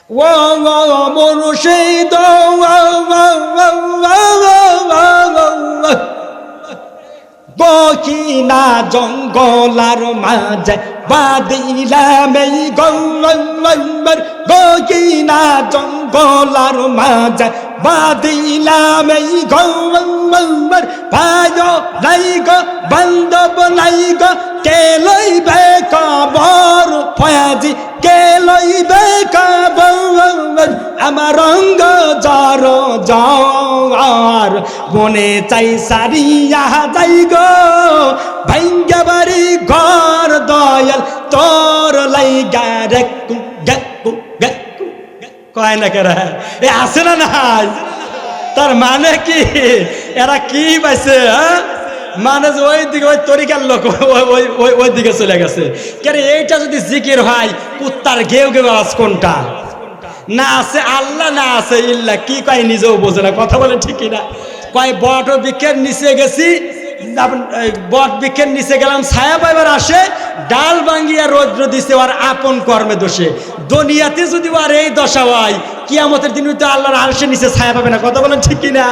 ও মুর্শিদ বকিনা জঙ্গলার মাঝে বাদিলাম এই গঙ্গর বকিনা জঙ্গলার মাঝে বাদিলাম এই গঙ্গর পায় নাই গো বান্ধব নাই গো কে লইবে কবর ফয়াজি কে লইবে কবর আমার রঙ্গ জর জ্বর মনে চাই সারিয়া যাই গো ভাঙ্গা বাড়ি ঘর দয়াল তোর লাইগা রেকু গেকু গেকু কয় না কেরা এ আছে না নাই তার মানে কি এরা কি পাইছে হ্যাঁ মানে ওই দিকে ওই তরিকার লোক ওই দিকে চলে গেছে কেন এইটা যদি জিকির হয় কুত্তার ঘেউ ঘেউ আওয়াজ কোনটা না আছে আল্লাহ না আছে ইল্লা কি কয় নিজেও বোঝে না কথা বলে ঠিকই না কয় বট বৃক্ষের নিচে গেছি বট বৃক্ষের নিচে গেলাম ছায়া পাইবার আসে ডাল ভাঙ্গিয়া রৌদ্র দিছে আর আপন কর্মে দোষে দুনিয়াতে যদি আর এই দশা হয় কিয়ামতের দিন তো আল্লাহর আরশের নিচে ছায়া পাবে না কথা বলেন ঠিক কিনা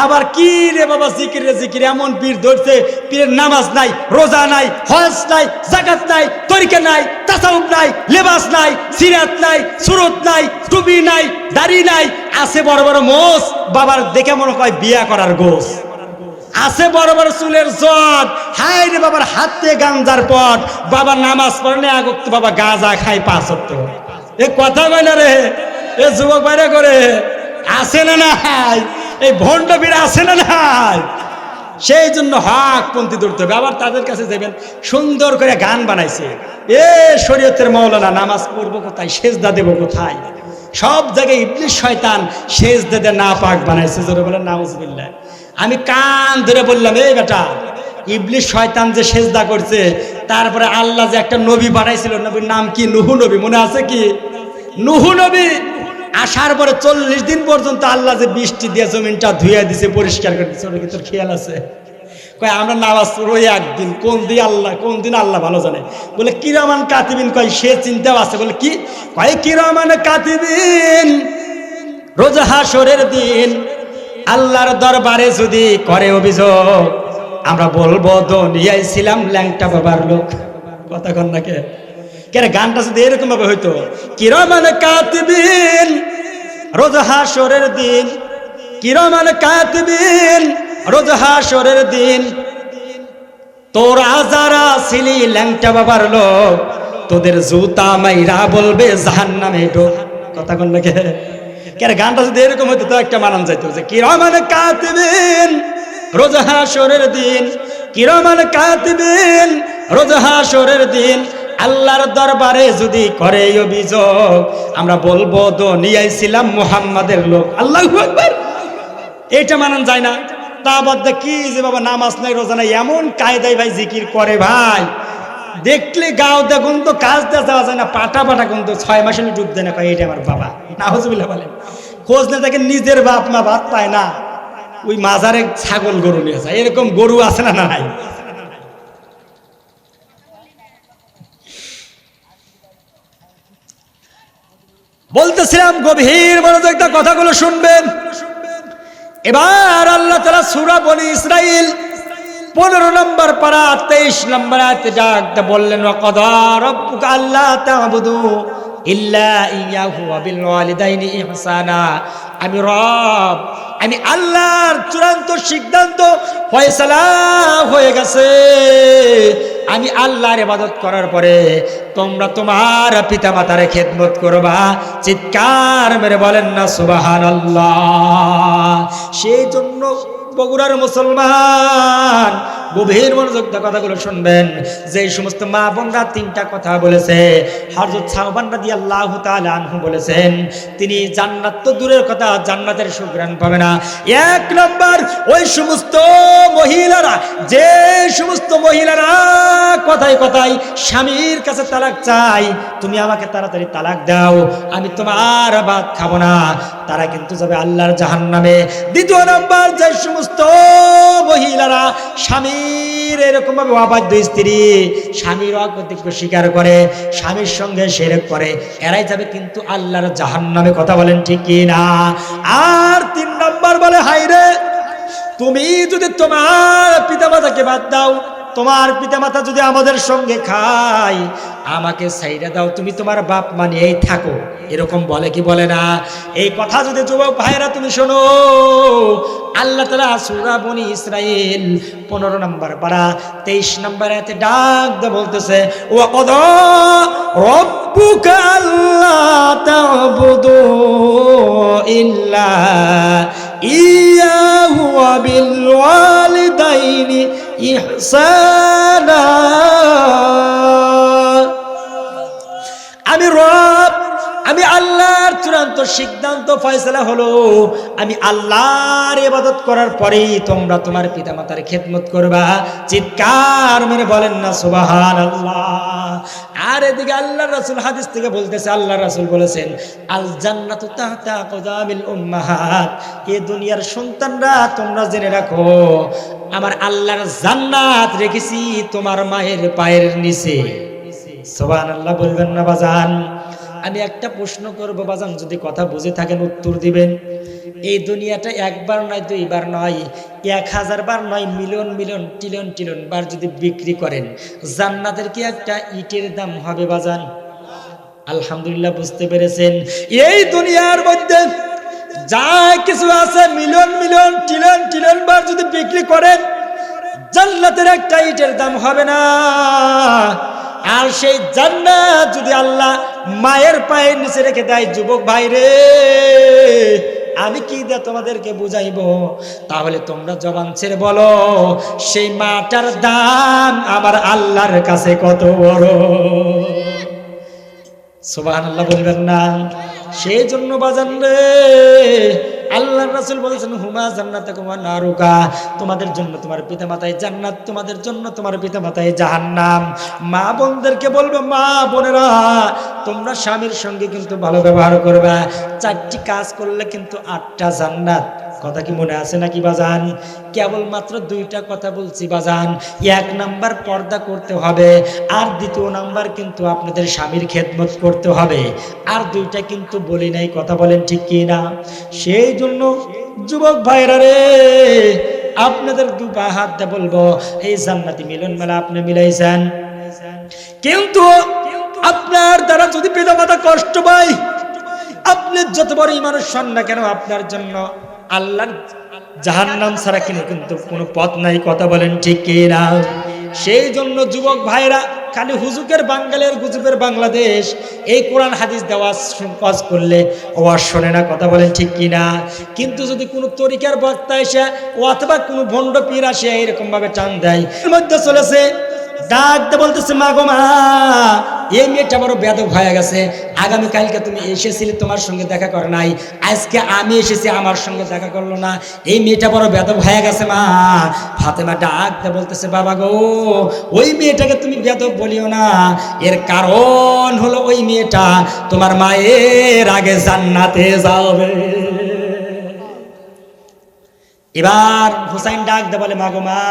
আবার কি রে বাবা জিকির রে জিকির এমন পীর ধরছে পীরের নামাজ নাই রোজা নাই হজ নাই যাকাত নাই তরিকা নাই তাসাউফ নাই লেবাস নাই সিরাত নাই সুরত নাই টুপি নাই দাড়ি নাই আছে বড় বড় মোষ বাবার দেখে মনে হয় বিয়া করার গোস আছে বড় বড় চুলের জট হায় রে বাবার হাতে গাঞ্জার পট বাবা নামাজ পড়ে না আগত বাবা গাঁজা খায় 5 ওয়াক্ত এ কথা কয় না রে এ যুবক বাইরে করে আছে না নাই এই ভণ্ড বীর আছে না নাই সেই জন্য হক পন্থী ধরতে হবে আবার তাদের কাছে যাবেন সুন্দর করে গান বানাইছে এ শরীয়তের মাওলানা নামাজ পড়বো কোথায় সেজদা দেব কোথায় সব জায়গায় ইবলিস শয়তান সেজদা দে না পাক বানাইছে জোরে বলেন নাউজুবিল্লাহ আমি কান ধরে বললাম এই বেটা ইবলিস শয়তান যে সেজদা করছে তারপরে আল্লাহ যে একটা নবী পাঠাইছিল নবীর নাম কি নূহ নবী মনে আছে কি নূহ নবী আসার পরে 40 দিন পর্যন্ত আল্লাহ যে বৃষ্টি দিয়ে জমিনটা ধুইয়া দিছে পরিষ্কার করে দিছে ওটা কি তোর খেয়াল আছে কয় আমরা নামাজ পড়বো একদিন কোন দিন আল্লাহ ভালো জানে বলে কিরামান কাতিবিন কয় সে চিন্তাও আছে বলে কি কয় কিরামান কাতিবিন রোজ হাসরের দিন আল্লাহর দরবারে যদি করে অভিযোগ আমরা বলবো দুনিয়ায় ছিলাম ল্যাংটা বাবার লোক কথা কন না কে কেন গানটা যদি এরকম ভাবে হইতো কিরামান কাতিবিন রোজ হাসরের দিন কিরামান কাতিবিন রোজ হাসরের দিন তোরা যারা ছিলি ল্যাংটা বাবার লোক তোদের জুতা মাইরা বলবে জাহান্নামে ঢোক কথা কন না কে কেন গানটা যদি এরকম হইতো তো একটা মানান যাইতো যে কিরামান কাতিবিন রোজ হাসরের দিন কিরামান কাতিবিন রোজ হাসরের দিন আল্লাহর দরবারে যদি করে অভিযোগ আমরা বলবো দুনিয়ায় ছিলাম মুহাম্মাদের লোক আল্লাহু আকবার এটা মানান যায় না তা বাদ কি যে বাবা নামাজ নাই রোজা নাই এমন কায়দায় ভাই জিকির করে ভাই দেখলে গাও দেখুন তো কাজ দেওয়া যায় না পাটা পাটা কোন তো 6 মাসে ডুব দেয় না কয় এটা আমার বাবা নাউজুবিল্লাহ বলেন খোঁজ না থাকে নিজের বাপ মা ভাত পায় না ওই মাজারে ছাগল গরু নিয়ে যায় এরকম গরু আছে না নাই বলতেছিলাম গভীর মনোযোগ দিয়ে কথাগুলো শুনবেন এবার আল্লাহ তাআলা সূরা বনি ইসরাইল 15 নম্বর পারা 23 নম্বর আয়াতে ডাকতে বললেন ওয়াকাদা রাব্বুকা আল্লা তা'বুদু ইল্লা ইয়াহু ওয়া বিল ওয়ালিদাইনি ইহসানা আমি রব আমি আল্লাহর চূড়ান্ত সিদ্ধান্ত ফয়সালা হয়ে গেছে আমি আল্লাহর ইবাদত করার পরে তোমরা তোমার পিতামাতার খেদমত করবা চিৎকার মেরে বলেন না সুবহানাল্লাহ সেই জন্য বগুড়ার মুসলমান গভীর মনোযোগ দিয়ে কথাগুলো শুনবেন যে সমস্ত মা বোনরা 3টা কথা বলেছে হযরত সাওবান রাদিয়াল্লাহু তাআলা আনহু বলেছেন তিনি জান্নাত তো দূরের কথা জান্নাতের সুঘ্রাণ পাবে না এক নাম্বার ওই সমস্ত মহিলারা যে সমস্ত মহিলারা কথায় কথায় স্বামীর কাছে তালাক চাই তুমি আমাকে তাড়াতাড়ি তালাক দাও আমি তোমার ভাত খাবো না তারা কিন্তু যাবে আল্লাহর জাহান্নামে। দ্বিতীয় নাম্বার, যে সমস্ত মহিলারা স্বামীর এরকম ভাবে অবাধ্য স্ত্রী, স্বামীর অকৃতজ্ঞ স্বীকার করে, স্বামীর সঙ্গে শিরক করে, এরাই যাবে কিন্তু আল্লাহর জাহান্নামে। কথা বলেন ঠিক কি না? আর 3 নাম্বার বলে, হায়রে তুমি যদি তোমার পিতামাতাকে বাদ দাও, তোমার পিতামাতা যদি আমাদের সঙ্গে খায়, আমাকে ছাইড়া দাও, তুমি তোমার বাপ মানিয়েই থাকো, এরকম বলে কি বলে না? এই কথা যদি যুবক ভাইরা তুমি শোনো, আল্লাহ তাআলা সূরা বনী ইসরাইল 15 নম্বর পারা 23 নম্বর আয়াতে ডাক দিয়ে বলতেছে, ওয়া ক্বাদা রাব্বুকা আল্লা তা'বুদু ইল্লা ইয়াহু ওয়া বিল ওয়ালিদাইনি ইহসানা। আমি রব, আমি আল্লাহর চূড়ান্ত সিদ্ধান্ত ফয়সালা হলো, আমি আল্লাহর ইবাদত করার পরেই তোমরা তোমার পিতামাতার খেদমত করবা। চিৎকার মেরে বলেন না সুবহানাল্লাহ। আর এদিকে আল্লাহর রাসূল হাদিস থেকে বলতেছে, আল্লাহর রাসূল বলেছেন, আল জান্নাতু তাহতা আকদামিল উম্মাহাত, এই দুনিয়ার সন্তানরা তোমরা জেনে রাখো, আমার আল্লাহর জান্নাত রেখেছি তোমার মায়ের পায়ের নিচে। সুবহানাল্লাহ বলবেন না বাজান? আমি একটা প্রশ্ন করব বাজান, যদি কথা বুঝে থাকেন উত্তর দিবেন। এই দুনিয়াটা একবার নয়, 2 বার নয়, 1000 বার নয়, মিলিয়ন মিলিয়ন ট্রিলিয়ন ট্রিলিয়ন বার যদি বিক্রি করেন, জান্নাতের কি একটা ইটের দাম হবে বাজান? আলহামদুলিল্লাহ বুঝতে পেরেছেন। এই দুনিয়ার মধ্যে যা কিছু আছে, মিলিয়ন মিলিয়ন ট্রিলিয়ন ট্রিলিয়ন বার যদি বিক্রি করেন, জান্নাতের একটা ইটের দাম হবে না। আর সেই জান্নাত যদি আল্লাহ মায়ের পায়ের নিচে রেখে দেয়, যুবক ভাই রে, আমি কি দিয়ে তোমাদেরকে বুঝাইবো? তাহলে তোমরা জবান ছেড়ে বলো, সেই মাটার দাম আমার আল্লাহর কাছে কত বড়। সুবহানাল্লাহ বলবেন না? সেই জন্য বাজান রে, আল্লাহর রাসূল বলেছেন, হুমা জান্নাতুকুম ওয়া নারুকা, তোমাদের জন্য তোমার পিতামাতায় জান্নাত, তোমাদের জন্য তোমার পিতামাতায় জাহান্নাম। মা বোনদেরকে বলবে, মা বোনেরা, তোমরা স্বামীর সঙ্গে কিন্তু ভালো ব্যবহার করবে। 4টি কাজ করলে কিন্তু 8টা জান্নাত। কথা কি মনে আছে নাকি বাজান? কেবলমাত্র 2টা কথা বলছি বাজান। 1 নাম্বার পর্দা করতে হবে, আর 2 নাম্বার কিন্তু আপনাদের স্বামীর খেদমত করতে হবে। আর 2টা কিন্তু বলি নাই, কথা বলেন ঠিক কি না? সেই জন্য যুবক ভাইরা রে, আপনাদের 2 পা হাত দিয়ে বলবো, এই জান্নাতি মিলন মেলা আপনি মিলাইছেন, কিন্তু আপনার দ্বারা যদি পিতামাতা কষ্ট পায়, আপনি যত বড় ইমানের সন না কেন, আপনার জন্য আল্লাহর জাহান্নাম ছাড়া কিন্তু কোনো পথ নাই। কথা বলেন ঠিক কি না? সেই জন্য যুবক ভাইরা, খালি হুজুকের বাঙালির গুজবের বাংলাদেশ, এই কোরআন হাদিস দেওয়া কাজ করলে ওয়াজ শোনে না। কথা বলেন ঠিক কি না? কিন্তু যদি কোনো তরিকার বক্তা এসে অথবা কোনো ভণ্ড পীর আসে এরকম ভাবে টান দেয়, এর মধ্যে চলেছে, ডাকতে বলতেছে, মা গো মা, এই মেয়েটা বড় বেয়াদব হয়ে গেছে। আগামীকালকে তুমি এসেছিলে, তোমার সঙ্গে দেখা করে নাই, আজকে আমি এসেছি, আমার সঙ্গে দেখা করলো না, এই মেয়েটা বড় বেয়াদব হয়ে গেছে। মা ফাতেমা ডাকতে বলতেছে, বাবা গো, ওই মেয়েটাকে তুমি বেয়াদব বলিও না, এর কারণ হলো ওই মেয়েটা তোমার মায়ের আগে জান্নাতে যাবে। এবার হুসাইন ডাক দে বলে, মাগো মা,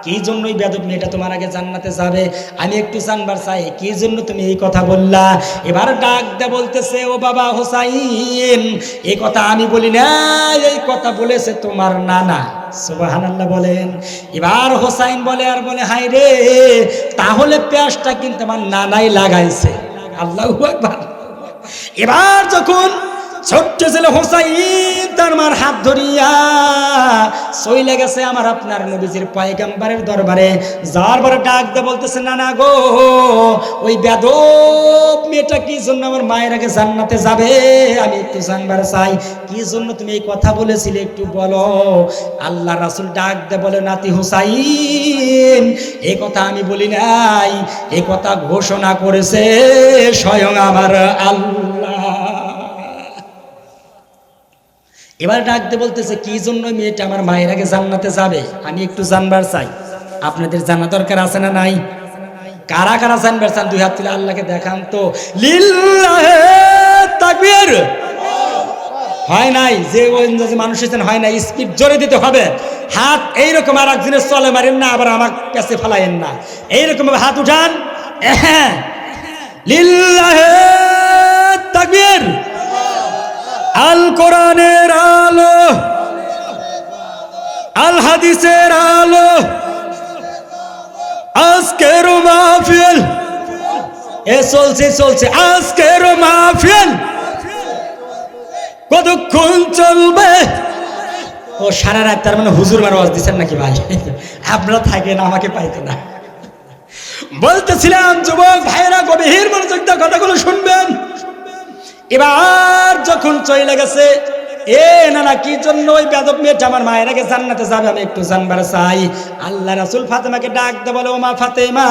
কি জন্য ওই বেয়াদব মেয়েটা তোমার আগে জান্নাতে যাবে? আমি একটু জানবার চাই, কি জন্য তুমি এই কথা বললা? এবার ডাক দে বলতেছে, ও বাবা হুসাইন, এই কথা আমি বলি না, এই কথা বলেছে তোমার নানা। সুবহানাল্লাহ বলেন। এবার হুসাইন বলে আর বলে, হায় রে, তাহলে পেঁয়াজটা কিন্তু আমার নানাই লাগাইছে। আল্লাহু আকবার। এবার যখন ছোট্ট ছেলে হুসাইন তার মার হাত ধরিয়া চলে গেছে আমার আপনার নবীজির পয়গম্বরের দরবারে, যার পরে ডাক দিয়ে বলতেছে, না না গো, ওই বেয়াদব মেয়েটা কি জন্য আমার মায়ের আগে জান্নাতে যাবে? আমি একটু জানবার চাই, কি জন্য তুমি এই কথা বলেছিলে, একটু বলো। আল্লাহ রাসূল ডাক দিয়ে বলে, নাতি হুসাইন, এই কথা আমি বলি নাই, এই কথা ঘোষণা করেছে স্বয়ং আমার আল্লাহ। এবার ডাকতে বলতেছে, কি জন্য মেয়েটা আমার মায়ের আগে জান্নাতে যাবে? আমি একটু জানবার চাই। আপনাদের জানা দরকার আছে না নাই? কারা কারা জানবার চান? 2 হাত তুলে আল্লাহকে দেখান তো। লিল্লাহে তাকবীর। হয় নাই, যে মানুষ হয়েছেন হয় নাই, স্পিড জোরে দিতে হবে। হাত এইরকম আর একজনের চলে মারেন না, আবার আমার কাছে ফেলাইেন না, এইরকম ভাবে হাত উঠান। লিল্লাহে তাকবীর। আল কোরআনের আলো, আল হাদিসের আলো, আজকের মাহফিল চলছে আজকের মাহফিল কতক্ষণ চলবে? ও সারা রাত, তার মানে হুজুর মার আওয়াজ দিচ্ছেন নাকি ভাই? আপনারা থাকেন, আমাকে পাইতো না। বলতেছিলাম যুবক ভাইরা গভীর মনোযোগ দিয়ে কথাগুলো শুনবেন। এবার যখন চলে গেছে, না কি জন্য ওই বেদব মেয়েটা আমার মায়ের আগে জান্নাতে যাবে, আমি একটু জানবার চাই। আল্লাহ রাসূল ফাতেমাকে ডাক দে, বলে ও মা ফাতেমা,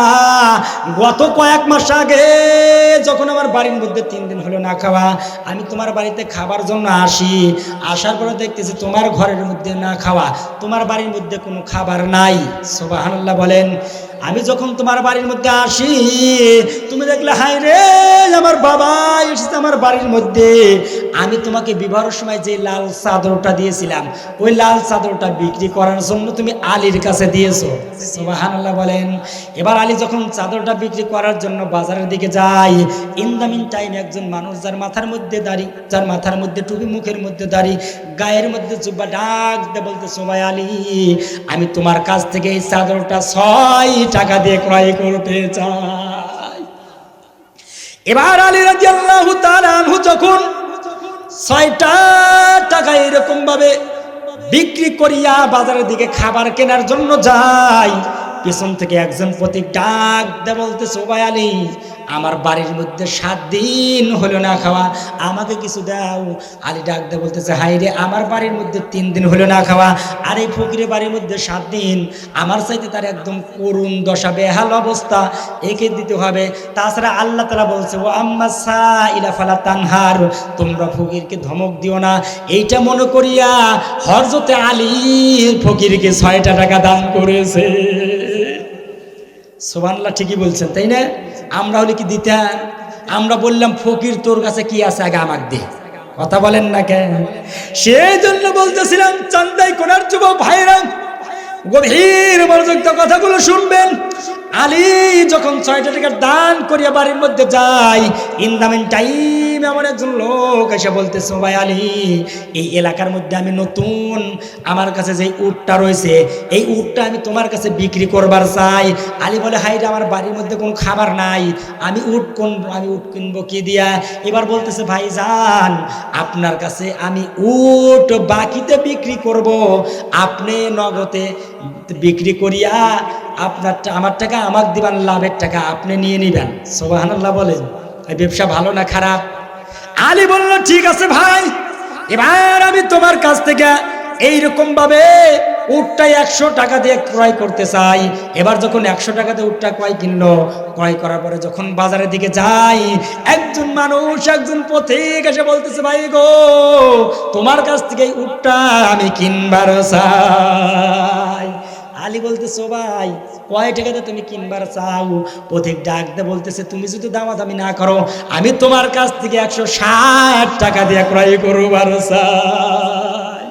গত কয়েক মাস আগে যখন আমার বাড়ির মধ্যে 3 দিন হলো না খাওয়া, আমি তোমার বাড়িতে খাবার জন্য আসি, আসার পরে দেখতেছি তোমার ঘরের মধ্যে না খাওয়া, তোমার বাড়ির মধ্যে কোনো খাবার নাই। সুবহানাল্লাহ বলেন। আমি যখন তোমার বাড়ির মধ্যে আসি, তুমি দেখলে হাই রে আমার বাবা এসেছে আমার বাড়ির মধ্যে, আমি তোমাকে বিবাহের সময় যে লাল চাদরটা দিয়েছিলাম, ওই লাল চাদরটা বিক্রি করার জন্য তুমি আলীর কাছে দিয়েছো। সুবহানাল্লাহ বলেন। এবার আলী যখন চাদরটা বিক্রি করার জন্য বাজারের দিকে যায়, ইন দ্য মিন টাইম একজন মানুষ যার মাথার মধ্যে দাড়ি, যার মাথার মধ্যে টুপি, মুখের মধ্যে দাড়ি, গায়ের মধ্যে জুব্বা, ডাক দে বলতেছে ভাই আলী, আমি তোমার কাছ থেকে এই চাদরটা 6 টাকা দিয়ে ক্রয় করতে চাই। এবার আলী রাদিয়াল্লাহু তাআলা আনহু যখন 6টা টাকা এরকম ভাবে বিক্রি করিয়া বাজারের দিকে খাবার কেনার জন্য যায়, পেছন থেকে একজন পথিক ডাক দে বলতেছে ও ভাই আলী, আমার বাড়ির মধ্যে 7 দিন হলো না খাওয়া, আমাকে কিছু দাও। আলী ডাক দে বলতেছে হাই রে, আমার বাড়ির মধ্যে 3 দিন হলো না খাওয়া, আর এই ফকিরের বাড়ির মধ্যে 7 দিন, আমার চাইতে তার একদম করুণ দশা, বেহাল অবস্থা, একে দিতে হবে। তাছাড়া আল্লাহ তাআলা বলছে ও আম্মা সাইলা ফালা তানহার, তোমরা ফকিরকে ধমক দিও না। এইটা মনে করিয়া হযরতে আলী ফকিরকে 6টা টাকা দান করেছে। সুবহানাল্লাহ, ঠিকই বলছেন তাই না? আমরা হলে কি দিতাম? আমরা বললাম ফকির তোর কাছে কি আছে আগে আমাকে দে, কথা বলেন না কেন? সেই জন্য বলতেছিলাম চান্দাই কোনার যুবক ভাইরা গভীর মনোযোগ দিয়ে কথাগুলো শুনবেন। আলী যখন 6টা টাকা দান করিয়া বাড়ির মধ্যে যায়, ইন দ্য মিন টাইম এমন একজন লোক এসে বলতেছে ভাই আলী, এই এলাকার মধ্যে আমি নতুন, আমার কাছে যে উটটা রয়েছে এই উটটা আমি তোমার কাছে বিক্রি করবার চাই। আলী বলে হাই রে, আমার বাড়ির মধ্যে কোনো খাবার নাই, আমি উট কিনবো কি দিয়া? এবার বলতেছে ভাই যান, আপনার কাছে আমি উট বাকিতে বিক্রি করব, আপনি নগদে বিক্রি করিয়া আমার টাকা আমাকে দিবেন, লাভের টাকা আপনি নিয়ে নিবেন। সুবহানাল্লাহ বলেন। এই ব্যবসা ভালো না খারাপ? আলী বলল ঠিক আছে ভাই, এবার আমি তোমার কাছ থেকে এইরকম ভাবে উটটা 100 টাকা দিয়ে ক্রয় করতে চাই। এবার যখন 100 টাকা দিয়ে উটটা ক্রয় করার পরে যখন বাজারের দিকে যাই, একজন মানুষ, একজন পথিক এসে বলতেছে ভাই গো, তোমার কাছ থেকে এই উটটা আমি কিনবার চাই। আলী বলতেছো ভাই কয় টাকাতে তুমি কিনবার চাও? পথিক ডাক দে বলতেছে তুমি যদি দামাদামি না করো, আমি তোমার কাছ থেকে 160 টাকা দিয়ে ক্রয় করবার চাই।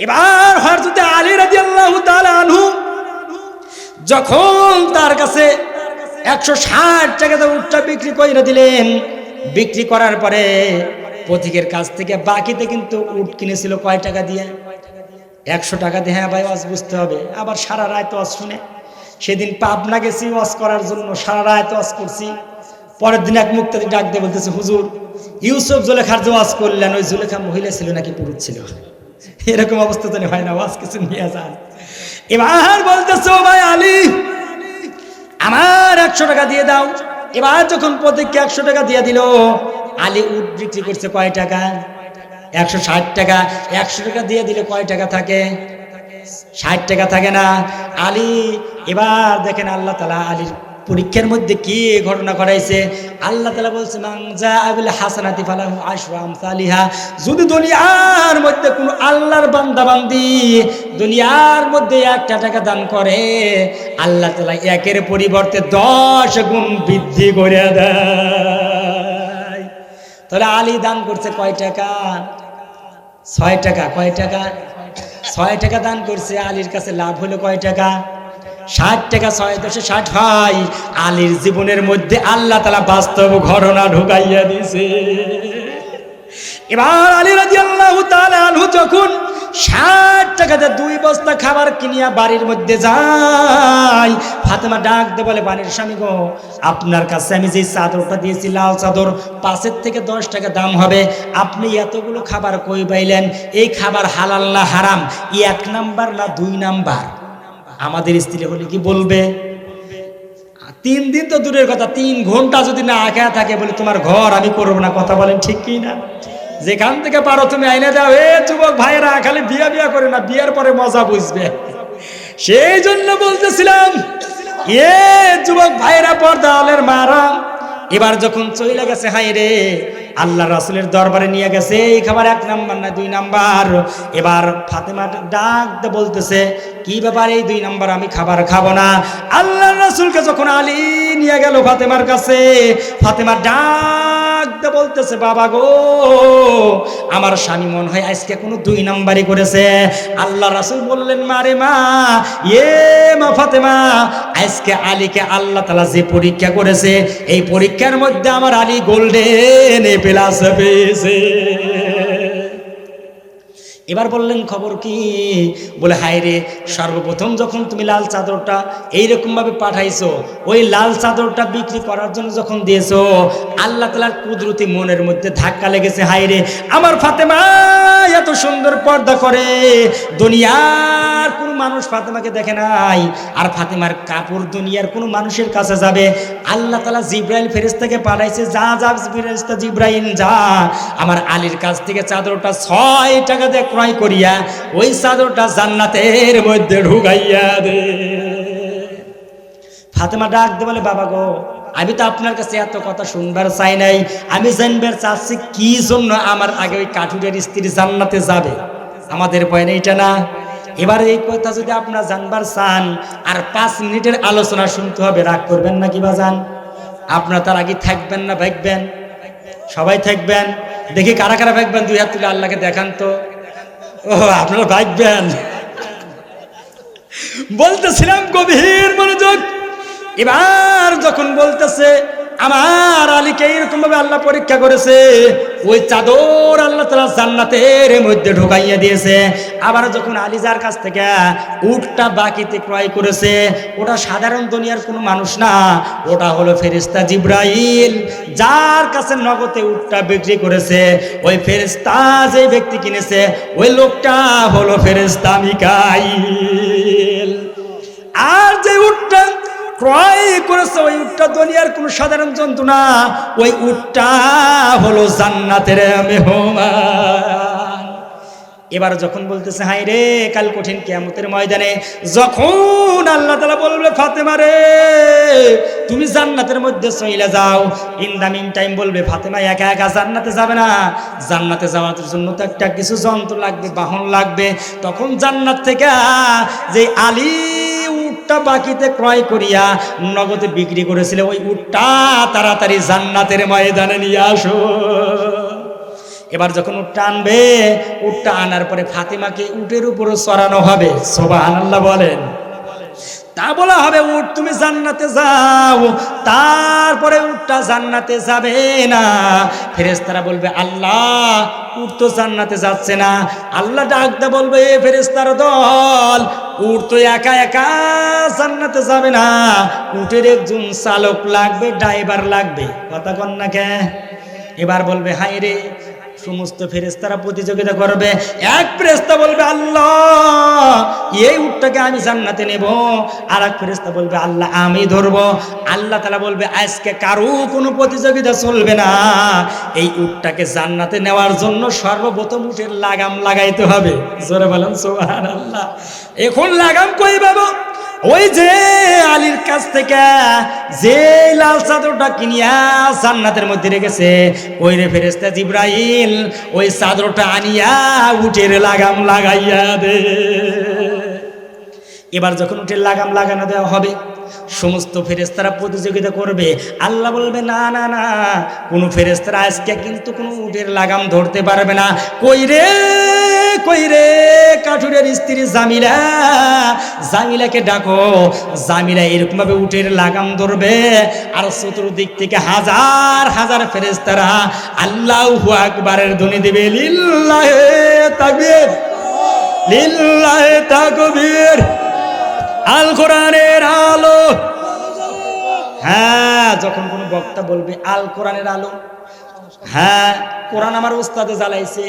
এবার হযরত আলী রাদিয়াল্লাহু তাআলা আনহু যখন তার কাছে 160 টাকাতে উটটা বিক্রি করে দিলেন, বিক্রি করার পরে পথিকের কাছ থেকে বাকিতে কিন্তু উট কিনেছিল কয় টাকা দিয়ে? 100 টাকা দিয়ে। হ্যাঁ ভাই, ওয়াজ বুঝতে হবে। আবার সারা রাত ওয়াজ শুনে, সেদিন পাবনা গেছি ওয়াজ করার জন্য, সারা রাত ওয়াজ করছি। পরের দিন এক মুক্তাদি ডাক দিয়ে বলতেছে হুজুর, ইউসুফ জুলেখার যে ওয়াজ করলেন, ওই জুলেখা মহিলা ছিল নাকি পুরুষ ছিল? এরকম অবস্থা তো হয় না, ওয়াজ কিছু নিয়ে যান। এবার বলতেছে ও ভাই আলী, আমার 100 টাকা দিয়ে দাও। এবার যখন প্রত্যেককে 100 টাকা দিয়ে দিল, আলী উট বিক্রি করছে কয় টাকা? 160 টাকা। 100 টাকা দিয়ে দিলে কয় টাকা থাকে? 60 টাকা থাকে না? আলী এবার দেখেন আল্লাহ তাআলা আলীর পরীক্ষার মধ্যে কি ঘটনা ঘটাইছে। আল্লাহ তাআলা বলছে মান জাআবিল হাসানাতি ফালাহু আশরু আমসালিহা, যদি দুনিয়ার মধ্যে কোন আল্লাহর বান্দা বান্দি দুনিয়ার মধ্যে 1টা টাকা দান করে, আল্লাহ তাআলা 1-এর পরিবর্তে 10 গুণ বৃদ্ধি করে দেয়। তাহলে আলী দান করছে কয় টাকা? 6 টাকা। কয় টাকা? 6 টাকা দান করছে। আলীর কাছে লাভ হলো কয় টাকা? 60 টাকা। 6 10 60 হয়। আলীর জীবনের মধ্যে আল্লাহ তাআলা বাস্তব ঘটনা ঢুকাইয়া দিয়েছে। এবার আলী রাদিয়াল্লাহু তাআলা আনহু যখন 60 টাকাতে 2 বস্তা খাবার কিনিয়া বাড়ির মধ্যে যায়, ফাতেমা ডাক দিয়ে বলে, বাড়ির স্বামী গো, আপনার কাছে আমি যে চাদরটা দিয়েছি লাল চাদর, 5 থেকে 10 টাকা দাম হবে, আপনি এতগুলো খাবার কই পাইলেন? এই খাবার হালাল না হারাম? 1 নাম্বার না 2 নাম্বার? আমাদের স্ত্রী হলে কি বলবে? 3 দিন তো দূরের কথা, 3 ঘন্টা যদি না আঁকা থাকে, বলে তোমার ঘর আমি করবো না। কথা বলেন ঠিক কি না? যেখান থেকে পারো তুমি আইনে দাও। এ যুবক ভাইয়েরা, খালি বিয়া করে না, বিয়ার পরে মজা বুঝবে। সেই জন্য বলতেছিলাম, এ যুবক ভাইয়েরা, পর্দালের মারা, এবার যখন চলে গেছে, হাই রে, আল্লাহ রাসূলের দরবারে নিয়ে গেছে, এই খাবার 1 নাম্বার না 2 নাম্বার? এবার ফাতেমা ডাক দিয়ে বলতেছে, কি ব্যাপার, এই 2 নাম্বার আমি খাবার খাবো না। আল্লাহ রাসূলকে যখন আলী নিয়ে গেল ফাতেমার কাছে, ফাতেমা ডাক দিয়ে বলতেছে, বাবা গো, আমার স্বামী মনে হয় আজকে কোনো 2 নাম্বারই করেছে। আল্লাহ রাসূল বললেন, মারে মা, মা ফাতেমা, আজকে আলীকে আল্লাহ তাআলা যে পরীক্ষা করেছে, এই পরীক্ষার মধ্যে আমার আলী গোল্ডেন প্লাস পেয়েছে। এবার বললেন, খবর কি? বলে, হায় রে, সর্বপ্রথম যখন তুমি লাল চাদরটা এইরকম ভাবে পাঠাইছো, ওই লাল চাদরটা বিক্রি করার জন্য যখন দিয়েছো, আল্লাহ তাআলার কুদরতি মনের মধ্যে ধাক্কা লেগেছে। হায় রে, আমার ফাতেমা এত সুন্দর পর্দা করে, দুনিয়ার কোন মানুষ ফাতেমাকে দেখে নাই। আর ফাতেমার কাপড় দুনিয়ার কোন মানুষের কাছে যাবে, আল্লাহ তাআলা জিব্রাইল ফেরেশতাকে পাঠাইছে, যা যা ফেরেশতা জিব্রাইল যা, আমার আলীর কাছ থেকে চাদরটা 6 টাকা দিয়ে ক্রয় করিয়া ওই চাদরটা জান্নাতের মধ্যে ঢুকাইয়া দে। ফাতেমা ডাক দিয়ে বলে, বাবা গো, আমি তো আপনার কাছে এত কথা শুনবার চাই নাই, আমি জানবার চাচ্ছি কি জন্য আমার আগে ওই কাঠুরের স্ত্রী জান্নাতে যাবে। আমাদের পয়েন্ট এইটা না? এবার এই কথা যদি আপনারা জানবার চান, আর 5 মিনিটের আলোচনা শুনতে হবে, রাগ করবেন না কি বাজান? আপনারা তার আগে থাকবেন না ভাগবেন? সবাই থাকবেন। দেখি কারা কারা ভাগবেন, 2 হাত তুলে আল্লাহকে দেখান তো। ও, আপনারা ভাগবেন। বলতেছিলাম, গভীর মনোযোগ। এবার যখন বলতেছে, আমার আলীকে এরকম ভাবে আল্লাহ পরীক্ষা করেছে, ওই চাদর আল্লাহ তাআলা জান্নাতের মধ্যে ঢুকাইয়া দিয়েছে। আবার যখন আলী যার কাছ থেকে উটটা বাকিতে ক্রয় করেছে, ওটা সাধারণ দুনিয়ার কোনো মানুষ না, ওটা হলো ফেরেশতা জিব্রাইল, যার কাছে নগদে উটটা বিক্রি করেছে। ওই ফেরেশতা যে ব্যক্তি কিনেছে, ওই লোকটা হলো ফেরেশতা মিকাইল। আর যে উটটা ক্রয় করেছে, ওই উটটা দুনিয়ার কোন সাধারণ জন্তু না, ওই উটটা হলো জান্নাতের মেহমান। এবার যখন বলতেছে, হাই রে, কাল কঠিন কিয়ামতের ময়দানে যখন আল্লাহ তাআলা বলবে, ফাতেমা রে, তুমি জান্নাতের মধ্যে চলে যাও, ইন দা মিন টাইম বলবে, ফাতেমা একা একা জান্নাতে যাবে না, জান্নাতে যাওয়ার জন্য তো একটা কিছু যন্ত্র লাগবে, বাহন লাগবে। তখন জান্নাত থেকে যে আলী উটটা বাকিতে ক্রয় করিয়া নগদে বিক্রি করেছিল, ওই উটটা তাড়াতাড়ি জান্নাতের ময়দানে নিয়ে আসো। এবার যখন উটটা আনবে, উটটা আনার পরে ফাতেমাকে উটের উপরে চড়ানো হবে। সুবহানাল্লাহ বলেন। তা বলা হবে, উট তুমি জান্নাতে যাও। তারপরে উটটা জান্নাতে যাবে না। ফেরেশতারা বলবে, আল্লাহ, উট তো জান্নাতে যাচ্ছে না। আল্লাহ ডাক দিয়ে বলবে, ফেরেশতার দল, উট তো একা একা জান্নাতে যাবে না, উটের একজন চালক লাগবে, ড্রাইভার লাগবে। কথা কন না কে? এবার বলবে, হাই রে, সমস্ত ফেরেশতারা প্রতিযোগিতা করবে। এক ফেরেশতা বলবে, আল্লাহ, এই উটটাকে আমি জান্নাতে নেব। আর এক ফেরেশতা বলবে, আল্লাহ, আমি ধরবো। আল্লাহ তাআলা বলবে, আজকে কারো কোনো প্রতিযোগিতা চলবে না, এই উটটাকে জান্নাতে নেওয়ার জন্য সর্বপ্রথম উটের লাগাম লাগাইতে হবে। জোরে বলেন সুবহানাল্লাহ। এখন লাগাম কই পাবো? ওই যে আলীর কাছ থেকে যে লাল চাদরটা কিনিয়া জান্নাতের মধ্যে রেখেছে, ওই রে ফেরেশতা জিব্রাইল ওই চাদরটা আনিয়া উটের লাগাম লাগাইয়া দে। এবার যখন উটের লাগাম লাগানো দেওয়া হবে, সমস্ত ফেরেশতারা প্রতিযোগিতা করবে। আল্লাহ বলবে, না না না, কোন ফেরেশতারা আজকে কিন্তু কোনো উটের লাগাম ধরতে পারবে না। কই রে কই রে কাঠুরের স্ত্রী জামিলা, জামিলাকে ডাকো। জামিলা এরকম ভাবে উটের লাগাম ধরবে, আর চতুর্দিক থেকে হাজার হাজার ফেরেশতারা আল্লাহু আকবারের ধ্বনি দিবে, লিল্লাহে তাকবীর, লিল্লাহে তাকবীর। আল কোরআনের আলো। হ্যাঁ, যখন কোনো বক্তা বলবে আল কোরআনের আলো, হ্যাঁ কোরআন আমার উস্তাদে জ্বালাইছে,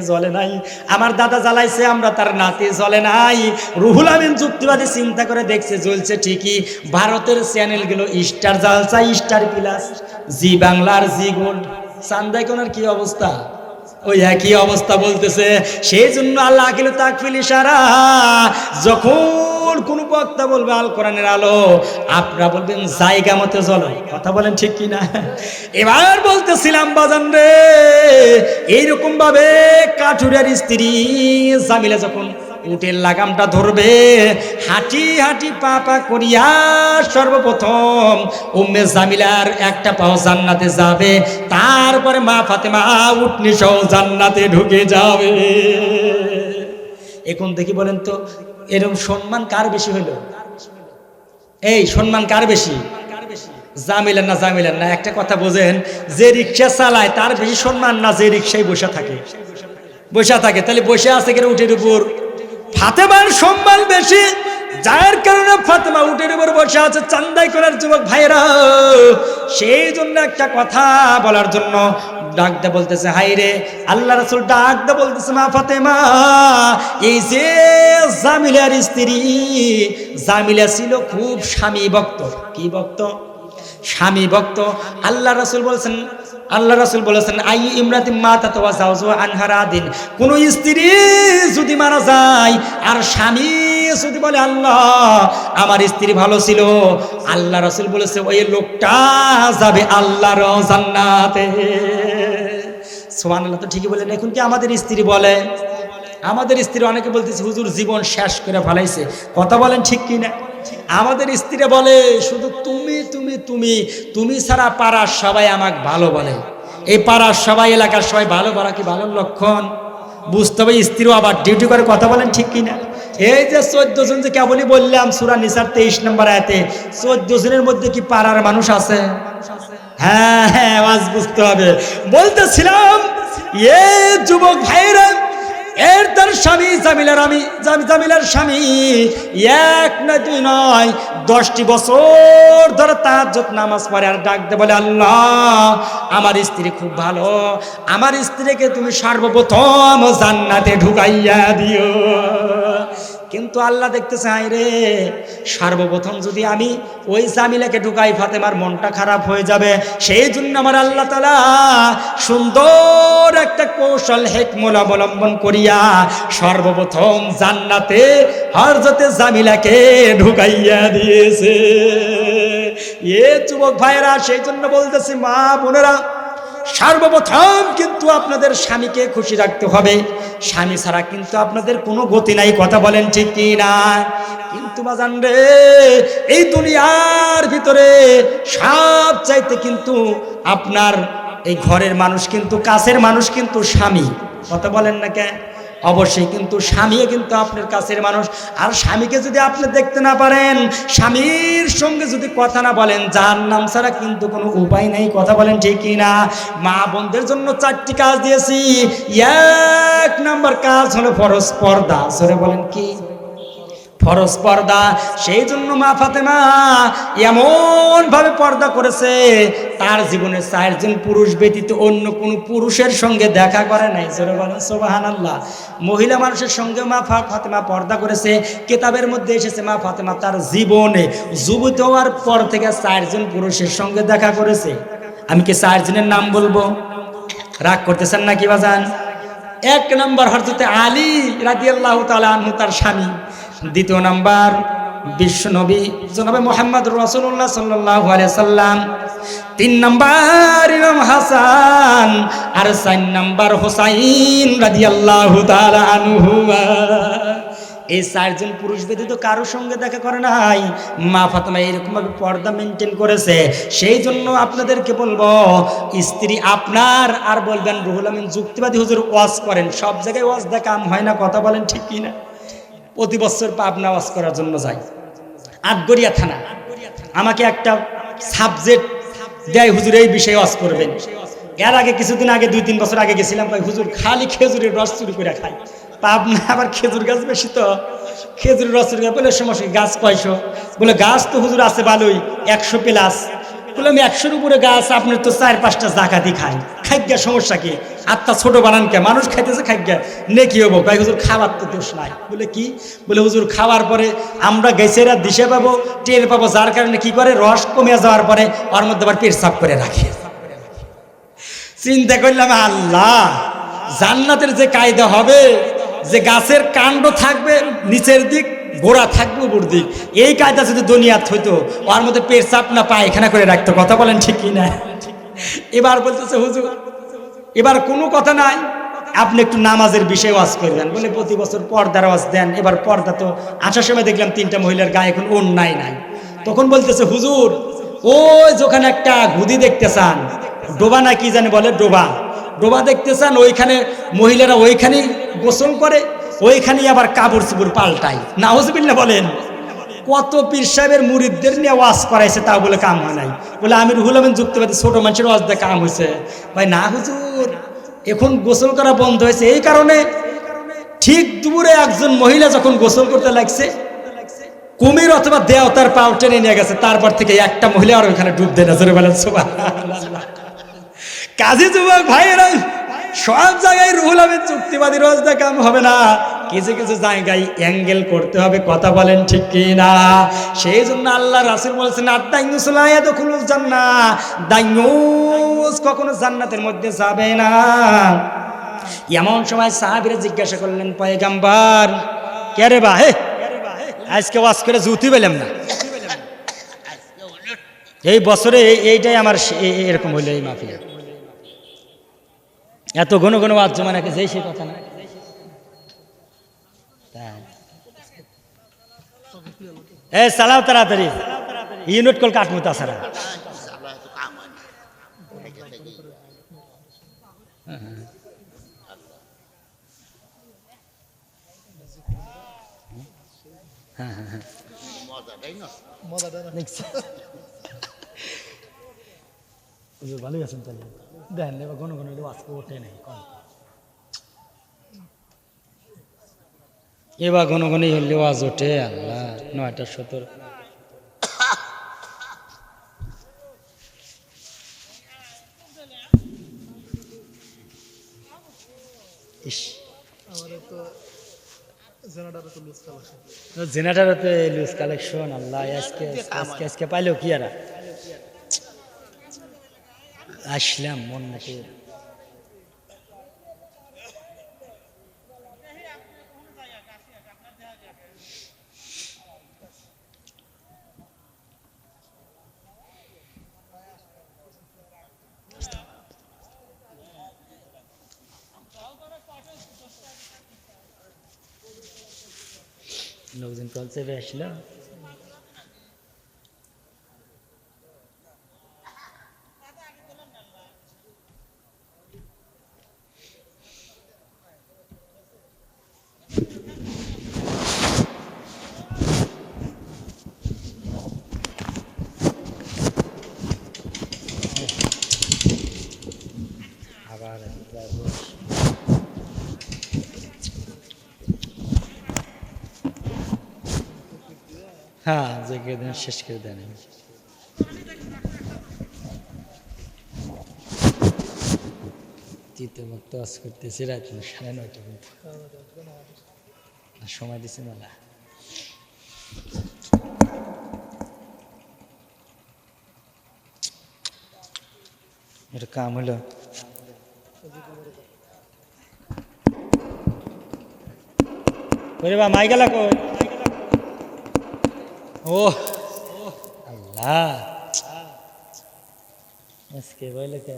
জ্বলে নাই। আমার দাদা জ্বালাইছে, আমরা তার নাতি, জ্বলে নাই। রুহুল আমিন যুক্তিবাদী চিন্তা করে দেখছে জ্বলছে ঠিকই। ভারতের চ্যানেলগুলো স্টার জ্বালছে, স্টার প্লাস, জি বাংলার জি গোল্ড, চান্দাই কোনার কি অবস্থা, ওই একই অবস্থা বলতেছে। সেই জন্য আল্লাহ আকিল তাকফিল ইশারা, যখন কোন বক্তা বলবে আল কোরআনের আলো, আপনারা বলবেন জায়গা মতো জ্বলো। কথা বলেন ঠিক কিনা? এবার বলতেছিলাম বাজান রে, এইরকম ভাবে কাঠুরের স্ত্রী জামিলা যখন উটের লাগামটা ধরবে, হাঁটি হাঁটি পা পা করিয়া সর্বপ্রথম উম্মে জামিলার একটা পাও জান্নাতে যাবে, তারপরে মা ফাতেমা উটনি সহ জান্নাতে ঢুকে যাবে। এখন দেখি বলেন তো, এরকম সম্মান কার বেশি হইলো? এই সম্মান কার বেশি? জামিলার না জামিলার না? একটা কথা বোঝেন, যে রিক্সা চালায় তার বেশি সম্মান না যে রিক্সায় বসে থাকে? বসে থাকে, তাহলে বসে আছে কেন উটের উপর? ফাতেমার সম্মান বেশি, যার কারণে ফাতেমা উটের উপর বসে আছে। চান্দাই করার যুবক ভাইরা, সেই জন্য একটা কথা বলার জন্য ডাকতে বলতেছে, হাই রে আল্লাহ রাসূল ডাকতে বলতেছে, মা ফাতেমা, এই যে জামিলার স্ত্রী, জামিলা ছিল খুব স্বামী ভক্ত। কি ভক্ত? স্বামী ভক্ত। আল্লাহ রাসূল বলেছেন আই ইমরাতি মাতাত ওয়া যাওজুহা আনহা রাদিন, কোন স্ত্রী যদি মারা যায় আর স্বামী যদি বলে আল্লাহ আমার স্ত্রী ভালো ছিল, আল্লাহ রাসূল বলেছে ওই লোকটা যাবে আল্লাহর জান্নাতে। সুবহানাল্লাহ। তো ঠিকই বলেন। এখন কি আমাদের স্ত্রী বলে? আমাদের স্ত্রী অনেকে বলতেছে হুজুর জীবন শেষ করে ফেলাইছে। কথা বলেন ঠিক কি না? আমাদের স্ত্রীরা বলে শুধু তুমি তুমি তুমি তুমি ছাড়া পাড়ার সবাই আমাকে ভালো বলে। এই পাড়ার সবাই, এলাকার সবাই ভালো বলা কি ভালোর লক্ষণ? বুঝতে হবে। স্ত্রীও আবার ডিউটি করে। কথা বলেন ঠিক কিনা? এই যে 14 জন যে কেবলই বললাম সূরা নিসার 23 নম্বর আয়াতে, 14 জনের মধ্যে কি পাড়ার মানুষ আছে? হ্যাঁ হ্যাঁ, আওয়াজ বুঝতে হবে। বলতেছিলাম এ যুবক ভাইরা, এর তার স্বামী জামিলার স্বামী এক না দুই নয় 10টি বছর ধরে তাহাজ্জুদ নামাজ পড়ে আর ডাকতে বলে আল্লাহ আমার স্ত্রী খুব ভালো, আমার স্ত্রীকে তুমি সর্বপ্রথম জান্নাতে ঢুকাইয়া দিও। কিন্তু আল্লাহ দেখতেছে হাই রে, সর্বপ্রথম যদি আমি ওই জামিলাকে ঢুকাই ফাতেমার মনটা খারাপ হয়ে যাবে। সেই জন্য আমার আল্লাহ তাআলা সুন্দর একটা কৌশল হিকমত অবলম্বন করিয়া সর্বপ্রথম জান্নাতে হযরতে জামিলাকে ঢুকাইয়া দিয়েছে। এ যুবক ভাইরা, সেই জন্য বলতেছি মা বোনেরা, সর্বপ্রথম কিন্তু আপনাদের স্বামীকে খুশি রাখতে হবে। স্বামী ছাড়া কিন্তু আপনাদের কোনো গতি নাই। কথা বলেন ঠিক কি না? কিন্তু বাজান রে, এই দুনিয়ার ভিতরে সব চাইতে কিন্তু আপনার এই ঘরের মানুষ কিন্তু, কাছের মানুষ কিন্তু স্বামী। কথা বলেন না কেন? অবশ্যই কিন্তু স্বামীও কিন্তু আপনার কাছের মানুষ। আর স্বামীকে যদি আপনি দেখতে না পারেন, স্বামীর সঙ্গে যদি কথা না বলেন, জাহান্নাম ছাড়া কিন্তু কোনো উপায় নেই। কথা বলেন ঠিক কি না? মা বোনদের জন্য 4টি কাজ দিয়েছি। 1 নম্বর কাজ হলো ফরজ পর্দা। জোরে বলেন কি? ফরজ পর্দা। সেই জন্য মা ফাতেমা এমন ভাবে পর্দা করেছে, তার জীবনে 4 জন পুরুষ ব্যতীত অন্য কোনো পুরুষের সঙ্গে দেখা করে নাই। জোরে বলেন সুবহানাল্লাহ। মহিলা মানুষের সঙ্গে মা ফাতেমা পর্দা করেছে। কিতাবের মধ্যে এসেছে মা ফাতেমা তার জীবনে যুবতী হওয়ার পর থেকে 4 জন পুরুষের সঙ্গে দেখা করেছে। আমি কি 4 জনের নাম বলবো? রাগ করতেছেন নাকি বাজান? 1 নম্বর হযরতে আলী রাদিয়াল্লাহু তাআলা আনহু, তার স্বামী। 2 নম্বর বিশ্ব নবী জনাবে মুহাম্মদুর রাসূলুল্লাহ সাল্লাল্লাহু আলাইহি সাল্লাম। 3 নম্বর ইমাম হাসান, আর 4 নম্বর হুসাইন রাদিয়াল্লাহু তাআলা আনহু। এই 4 জন পুরুষ ব্যতীত কারোর সঙ্গে দেখা করে নাই। মা ফাতেমা এরকমভাবে পর্দা মেনটেন করেছে। সেই জন্য আপনাদেরকে বলবো, স্ত্রী আপনার, আর বলবেন রুহুল আমিন যুক্তিবাদী হুজুর ওয়াজ করেন, সব জায়গায় ওয়াজ দেখা কাম হয় না, কথা বলেন ঠিক কিনা? প্রতি বছর পাবনা ওয়াজ করার জন্য যাই, আটগড়িয়া থানা, আমাকে একটা সাবজেক্ট দেয়, হুজুর এই বিষয়ে ওয়াজ করবেন। এর আগে কিছুদিন আগে 2-3 বছর আগে গেছিলাম, ভাই হুজুর খালি খেজুরের রস চুরি করে খাই। পাবনা আবার খেজুর গাছ বেশি, তো খেজুরের রস চুরি করে। বলে সমস্যা, গাছ কয়শো? বলে গাছ তো হুজুর আছে ভালোই, 100 প্লাস। বলে আমি 100-র উপরে গাছ, আপনার তো 4-5টা জাকাতি খাই, খাইগা সমস্যা কি? আত্মা ছোট বানান কে? মানুষ খাইতেছে খাইগা, নে কি হবো? ভাই হুজুর খাবার তো দোষ নাই। বলে কি? বলে হুজুর খাওয়ার পরে আমরা গেছেরা দিশে পাবো, টের পাবো, যার কারণে কি করে, রস কমে যাওয়ার পরে ওর মধ্যে আবার পেট সাফ করে রাখে। চিন্তা করলাম, আল্লাহ, জান্নাতের যে কায়দা হবে, যে গাছের কাণ্ড থাকবে নিচের দিক, গোড়া থাকবে উপর দিক, এই কায়দা যদি দুনিয়াত হইতো, ওর মধ্যে পেট চাপ না পায়খানা করে রাখতো। কথা বলেন ঠিক কি না? এবার বলতেছে হুজুর, এবার কোনো কথা নাই, আপনি একটু নামাজের বিষয়ে ওয়াজ করবেন। বলে প্রতি বছর পর্দার ওয়াজ দেন, এবার পর্দা তো আসার সময় দেখলাম 3টা মহিলার গায়ে এখন ওড়নাই নাই। তখন বলতেছে হুজুর, ওই যেখানে একটা গুদি দেখতে চান, ডোবা না কি জানে বলে, ডোবা, ডোবা দেখতে চান, ওইখানে মহিলারা ওইখানেই গোসল করে, ওইখানেই আবার কাপড় চোপড় পাল্টায়। নাউজুবিল্লাহ বলেন। কত পীর সাহেবের মুরিদদের নিয়ে ওয়াজ করাইছে, তাও বলে কাম হয় নাই। বলে আমি রুহুল আমিন যুক্তিবাদী, ছোট মানুষের ওয়াজ দিয়ে কাম হয়েছে। ভাই না হুজুর, এখন গোসল করা বন্ধ হয়েছে এই কারণে, ঠিক দুপুরে একজন মহিলা যখন গোসল করতে লাগছে, কুমির অথবা দেওতার পাও টেনে নিয়ে গেছে, তারপর থেকে একটা মহিলা আর ওইখানে ডুব দেয় না। জোরে বলেন সুবহানাল্লাহ। কাজী যুবক ভাইয়েরা, সব জায়গায় রুহুল আমিন যুক্তিবাদী রোজ দিয়ে কাম হবে না, কিছু কিছু জায়গায় অ্যাঙ্গেল করতে হবে। কথা বলেন ঠিক কি না? সেই জন্য আল্লাহ রাসূল বলেছেন, আদ-দাইয়ুস লা ইয়াদখুলুল জান্নাহ, দাইয়ুস কখনো জান্নাতের মধ্যে যাবে না। এমন সময় সাহাবীরা জিজ্ঞাসা করলেন, পয়গম্বর, কে রে বা, হে আজকে ওয়াজ করে জুতি পেলাম না, এই বছরে এইটাই আমার এরকম হইলো, এই মাহফিলে এত ঘন ঘন ওয়াজ জমা নাকি, যেই সেই কথা না। এ চালাও তাড়াতাড়ি, ইউনিট কল কাটমু, তাছাড়া ভালোই আছেন তাহলে, দেখেন এবার ঘন ঘন আজকে ওঠে নেই কম, এবার ঘন ঘনই হলে ওয়াজ ওঠে। আল্লাহ, 9টা 17। জেনারেটরতে লুজ কালেকশন। আল্লাহ, আজকে পাইলেও কি আর আসলাম মন নাকি। লোকজন কল চেপে আসলো। আবার হ্যাঁ, যে দেন শেষ করে দেন। তৃতীয় ভক্ত আজ করতেছি রাত 9:30 পর্যন্ত, সময় দিচ্ছে মেলা। এটা কাম হলো। বা মাই গেলা কই? ও আল্লাহ, আজকে বলে কে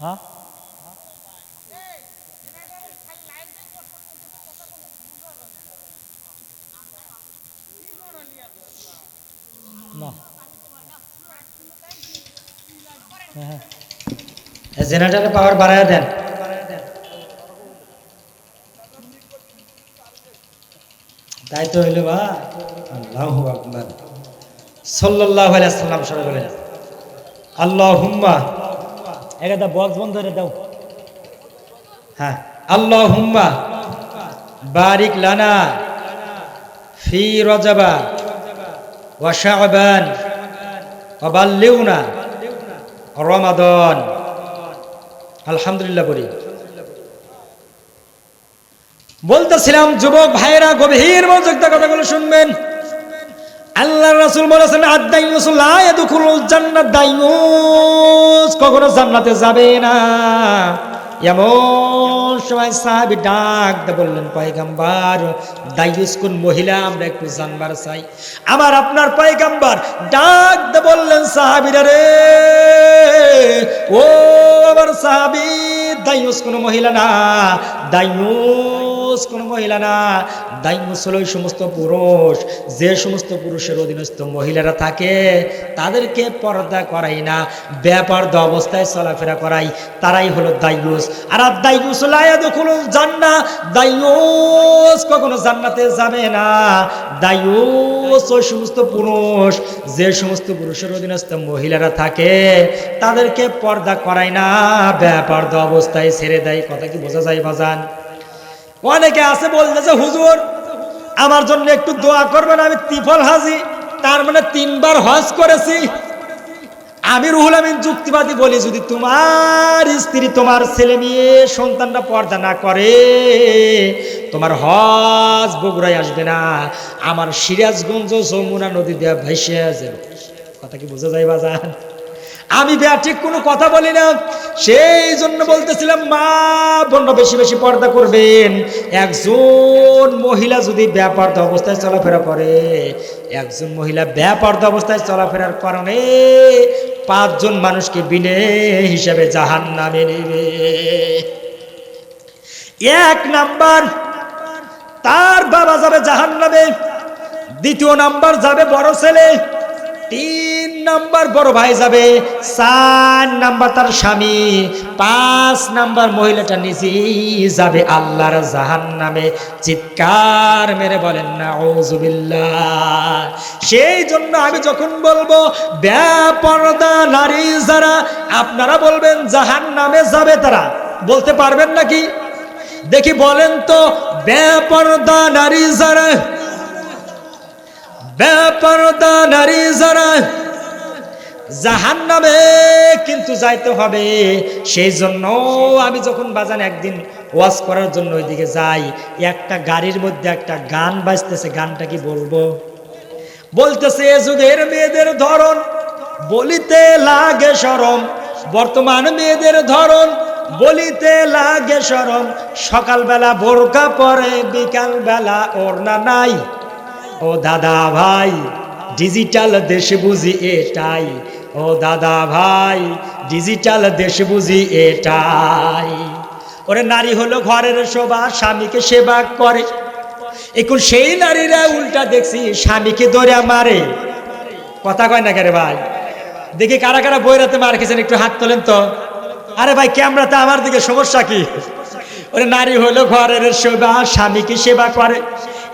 হ্যাঁ না জেনারেটরের পাওয়ার বাড়ায় দেন। তাই তো হইল বা আল্লাহু আকবার সাল্লাল্লাহু আলাইহি সাল্লাম সরে বলেন আল্লাহুম্মা একটা বক্স বন্ধ করে দাও। হ্যাঁ আল্লাহুম্মা বারিক লানা ফি রজবা ওয়া শাবান ওয়া বাল্লিগনা রমাদান। আলহামদুলিল্লাহ বলি। বলতেছিলাম যুবক ভাইরা গভীর মনোযোগ দিয়ে কথাগুলো শুনবেন। আল্লাহর রাসূল বলেছেন আদ-দাইয়ুস লা ইয়াদখুলুল জান্নাত, দাইয়ুস কখনো জান্নাতে যাবে না। এমন সময় সাহাবী ডাক দিয়ে বললেন পয়গম্বর দাইয়ুস কোন মহিলা আমরা একটু জানবার চাই। আমার আপনার পয়গম্বর ডাক দিয়ে বললেন সাহাবীরা রে ও আমার সাহাবী দাইয়ুস কোন মহিলা না, দাইয়ুস কোন মহিলা না, দাইয়ুস হলো ওই সমস্ত পুরুষ যে সমস্ত পুরুষের অধীনস্থ মহিলারা থাকে তাদেরকে পর্দা করাই না, বেপরদা অবস্থায় চলাফেরা করাই, তারাই হলো দাইয়ুস। আর দাইয়ুস লা ইয়াদখুলুল জান্নাহ, দাইয়ুস কখনো জান্নাতে যাবে না। দাইয়ুস ওই সমস্ত পুরুষ যে সমস্ত পুরুষের অধীনস্থ মহিলারা থাকে তাদেরকে পর্দা করায় না, বেপরদা অবস্থায় ছেড়ে দেয়। কথা কি বোঝা যায় বাজান? অনেকে আছে বলতেছে হুজুর আমার জন্য একটু দোয়া করবেন, আমি ত্রিফল হাজি, তার মানে 3 বার হজ করেছি। আমি রুহুল আমিন যুক্তিবাদী বলি যদি তোমার স্ত্রী তোমার ছেলে মেয়ে সন্তানরা পর্দা না করে তোমার হজ বগুড়ায় আসবে না, আমার সিরাজগঞ্জ যমুনা নদী দিয়ে ভেসে যাবে। কথা কি বোঝা যায় বাজান? আমি ঠিক কোনো কথা বলি না, সেই জন্য বলতেছিলাম মা বোনরা বেশি বেশি পর্দা করবেন। একজন মহিলা যদি বেপরদা অবস্থায় চলাফেরা করে, একজন মহিলা বেপরদা অবস্থায় চলাফেরার কারণে 5 জন মানুষকে বিনে হিসাবে জাহান্নামে নেবে। 1 নাম্বার তার বাবা যাবে জাহান্নামে, 2 নাম্বার যাবে বড় ছেলে, 3 নাম্বার বড় ভাই যাবে, 4 নাম্বার তার স্বামী, 5 নাম্বার মহিলাটা নিজেই যাবে আল্লাহর জাহান্নামে। চিৎকার মেরে বলেন নাউযুবিল্লাহ। সেই জন্য আমি যখন বলবো বেপরদা নারী যারা, আপনারা বলবেন জাহান্নামে যাবে তারা, বলতে পারবেন নাকি? দেখি বলেন তো বেপরদা নারী যারা, বেপরদা নারী যারা জাহান্নামে কিন্তু যাইতে হবে। সেই জন্য আমি যখন বাজান একদিন ওয়াজ করার জন্য ওইদিকে যাই, একটা গাড়ির মধ্যে একটা গান বাজতেছে, গানটা কি বলবো, বলতেছে এ যুগের মেয়েদের ধরন বলিতে লাগে শরম, বর্তমান মেয়েদের ধরন বলিতে লাগে শরম, সকালবেলা বোরকা পরে বিকালবেলা ওড়না নাই। ও দাদা ভাই ডিজিটাল দেশ বুঝি এটাই, ও দাদা ভাই ডিজিটাল দেশ বুঝি এটাই। ওরে নারী হলো ঘরের শোভা, স্বামীকে সেবা করে, এখন সেই নারীরা উল্টা দেখছি স্বামীকে ধরে মারে। কথা কয় না কেন ভাই? দেখি কারা কারা বইরাতে মার খেয়েছেন একটু হাত তোলেন তো। আরে ভাই ক্যামেরাতে আমার দিকে, সমস্যা কি? ওরে নারী হলো ঘরের শোভা, স্বামীকে সেবা করে,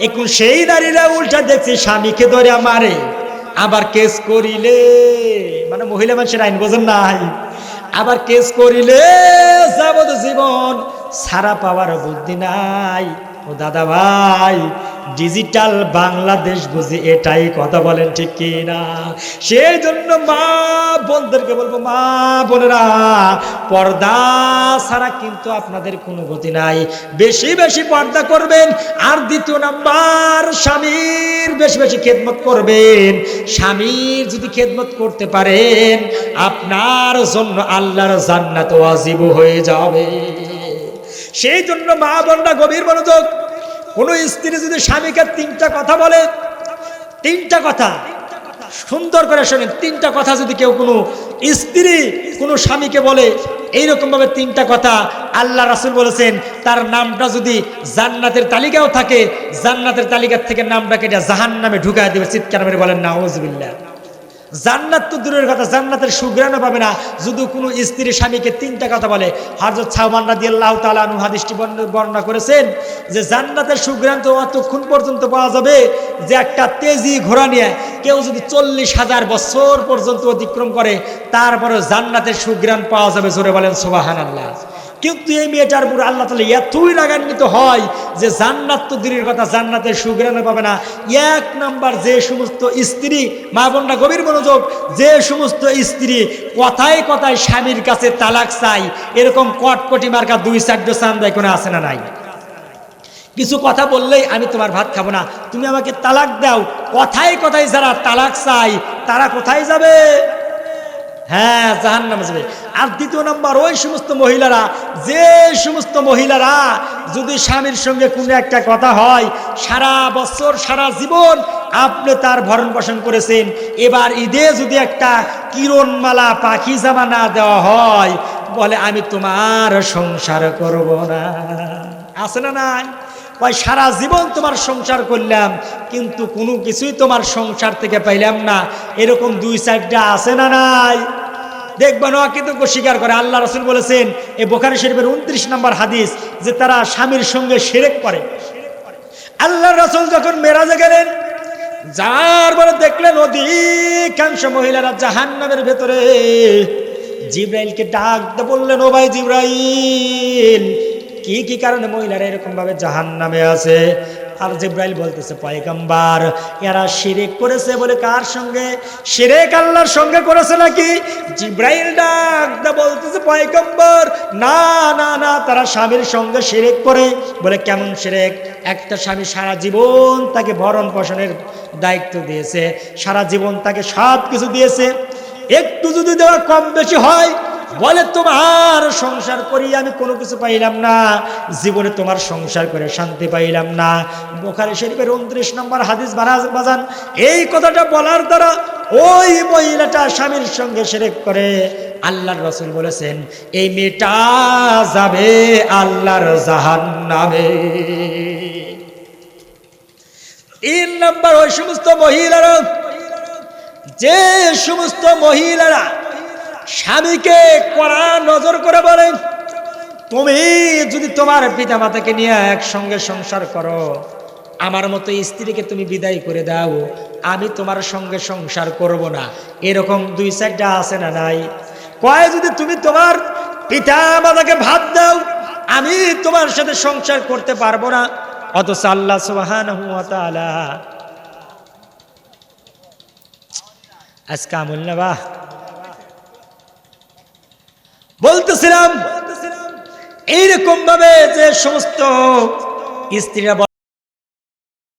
এখন সেই নারীরা উল্টা দেখছি স্বামীকে ধরে মারে। আবার কেস করিলে, মানে মহিলা মানুষের আইন বোঝেন নাই, আবার কেস করিলে যাবজ্জীবন ছাড়া পাওয়ার বুদ্ধি নাই। ও দাদা ভাই ডিজিটাল বাংলাদেশ বুঝি এটাই। কথা বলেন ঠিক কি না? সেই জন্য মা বোনদেরকে বলবো, মা বোনেরা পর্দা ছাড়া কিন্তু আপনাদের কোনো গতি নাই, বেশি বেশি পর্দা করবেন। আর 2 নাম্বার স্বামীর বেশি বেশি খেদমত করবেন। স্বামীর যদি খেদমত করতে পারেন আপনার জন্য আল্লাহর জান্নাত ওয়াজিব হয়ে যাবে। সেই জন্য মা বোনরা গভীর মনোযোগ, কোন স্ত্রী যদি স্বামীকে 3টা কথা বলে, 3টা কথা সুন্দর করে শোনেন, তিনটা কথা যদি কেউ কোনো স্ত্রী কোনো স্বামীকে বলে, এইরকম ভাবে তিনটা কথা আল্লাহ রাসূল বলেছেন, তার নামটা যদি জান্নাতের তালিকাও থাকে, জান্নাতের তালিকা থেকে নামটা কেটে জাহান্নামে ঢুকায় দেবে। চিৎকার মেরে বলেন নাউযুবিল্লাহ। জান্নাত তো দূরের কথা, জান্নাতের সুঘ্রাণও পাবে না যদি কোনো স্ত্রী স্বামীকে তিনটা কথা বলে। হযরত সাওবান রাদিয়াল্লাহু তাআলা আনহু হাদিসটি বর্ণনা করেছেন যে জান্নাতের সুঘ্রাণ তো অতক্ষণ পর্যন্ত পাওয়া যাবে যে একটা তেজি ঘোড়া নিয়ে কেউ যদি 40,000 বছর পর্যন্ত অতিক্রম করে তারপরে জান্নাতের সুঘ্রাণ পাওয়া যাবে। জোরে বলেন সুবহানাল্লাহ। কিন্তু এই মেয়েটার উপর আল্লাহ তাআলা এতই রাগান্বিত হয় যে জান্নাত তো দূরের কথা, জান্নাতের সুঘ্রাণও পাবে না। এক নাম্বার, যে সমস্ত স্ত্রী, মা বোনরা গভীর মনোযোগ, যে সমস্ত স্ত্রী কথায় কথায় স্বামীর কাছে তালাক চাই, এরকম কটকটি মার্কা 2-4 চান্দায় কোনো আছে না নাই? কিছু কথা বললেই আমি তোমার ভাত খাবো না, তুমি আমাকে তালাক দাও, কথায় কথায় যারা তালাক চাই তারা কোথায় যাবে? হ্যাঁ, জাহান্নামে যাবে। আর দ্বিতীয় নাম্বার, ওই সমস্ত মহিলারা, যে সমস্ত মহিলারা যদি স্বামীর সঙ্গে কোনো একটা কথা হয়, সারা বছর সারা জীবন আপনি তার ভরণ পোষণ করেছেন, এবার ঈদে যদি একটা কিরণমালা পাখি জামা না দেওয়া হয়, বলে আমি তোমার সংসার করব না। আছে না নাই? ভাই সারা জীবন তোমার সংসার করলাম কিন্তু কোনো কিছুই তোমার সংসার থেকে পাইলাম না, এরকম 2-4টা আছে না নাই? দেখবেন অকৃতজ্ঞ স্বীকার করে। আল্লাহ রাসূল বলেছেন এই বুখারী শরীফের 29 নম্বর হাদিস যে তারা স্বামীর সঙ্গে শিরক করে। আল্লাহ রাসূল যখন মেরাজে গেলেন, যার পরে দেখলেন অধিকাংশ মহিলারা জাহান্নামের ভেতরে, জিবরাইলকে ডাক দিয়ে বললেন, ও ভাই জিবরাইল, কি কি কারণে মহিলারা এরকম ভাবে জাহান্নামে আছে? আর জিবরাইল বলতেছে, পয়গম্বর এরা শিরক করেছে। বলে কার সঙ্গে? শিরক আল্লাহর সঙ্গে করেছে নাকি? জিবরাইল ডাক দা বলতেছে, পয়গম্বর না না না, তারা স্বামীর সঙ্গে শিরক করে। বলে কেমন শিরক? একটা স্বামী সারা জীবন তাকে ভরণ পোষণের দায়িত্ব দিয়েছে, সারা জীবন তাকে সব কিছু দিয়েছে, একটু যদি দেওয়া কম বেশি হয়, বলে তোমার সংসার করি আমি কোনো কিছু পাইলাম না, জীবনে তোমার সংসার করে শান্তি পাইলাম না। বুখারী শরীফের 29 নম্বর হাদিস বাজান। এই কথাটা বলার দ্বারা ওই মহিলাটা স্বামীর সঙ্গে শিরক করে। আল্লাহর রাসূল বলেছেন এই মেয়েটা যাবে আল্লাহর জাহান্নামে। 3 নম্বর, ওই সমস্ত মহিলারা, যে সমস্ত মহিলারা স্বামীকে কড়া নজর করে বলে, তুমি যদি তোমার পিতা মাতাকে নিয়ে একসঙ্গে সংসার করো, আমার মতো স্ত্রীকে তুমি বিদায় করে দাও, আমি তোমার সঙ্গে সংসার করব না। এরকম 2-4টা আছে না নাই? কয় যদি তুমি তোমার পিতা মাতাকে ভাত দাও, আমি তোমার সাথে সংসার করতে পারবো না। অথচ আল্লাহ সুবহানাহু ওয়া তাআলা আজকে আমুল্লাহ বলতেছিলাম এইরকম ভাবে যে সমস্ত স্ত্রীরা